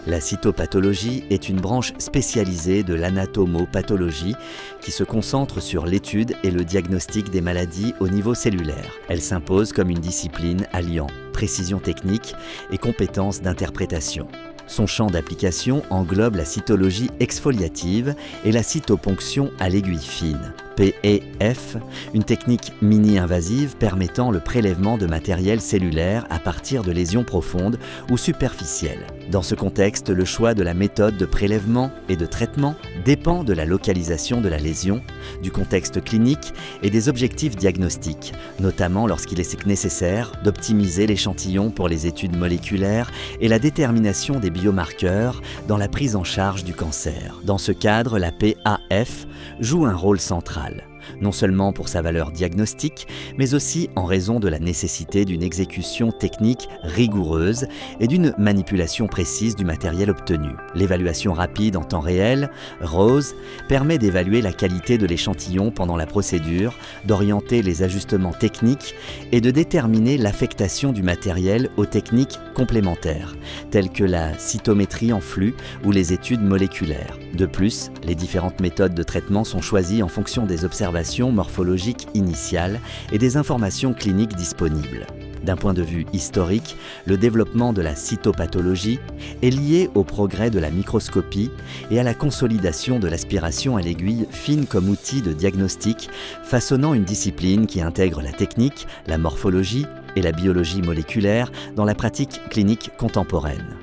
La cytopathologie est une branche spécialisée de l'anatomopathologie qui se concentre sur l'étude et le diagnostic des maladies au niveau cellulaire. Elle s'impose comme une discipline alliant précision technique et compétences d'interprétation. Son champ d'application englobe la cytologie exfoliative et la cytoponction à l'aiguille fine, PEF, une technique mini-invasive permettant le prélèvement de matériel cellulaire à partir de lésions profondes ou superficielles. Dans ce contexte, le choix de la méthode de prélèvement et de traitement dépend de la localisation de la lésion, du contexte clinique et des objectifs diagnostiques, notamment lorsqu'il est nécessaire d'optimiser l'échantillon pour les études moléculaires et la détermination des biomarqueurs dans la prise en charge du cancer. Dans ce cadre, la PAF joue un rôle central, non seulement pour sa valeur diagnostique, mais aussi en raison de la nécessité d'une exécution technique rigoureuse et d'une manipulation précise du matériel obtenu. L'évaluation rapide en temps réel, ROSE, permet d'évaluer la qualité de l'échantillon pendant la procédure, d'orienter les ajustements techniques et de déterminer l'affectation du matériel aux techniques complémentaires, telles que la cytométrie en flux ou les études moléculaires. De plus, les différentes méthodes de traitement sont choisies en fonction des observations morphologiques initiales et des informations cliniques disponibles. D'un point de vue historique, le développement de la cytopathologie est lié au progrès de la microscopie et à la consolidation de l'aspiration à l'aiguille fine comme outil de diagnostic, façonnant une discipline qui intègre la technique, la morphologie et la biologie moléculaire dans la pratique clinique contemporaine.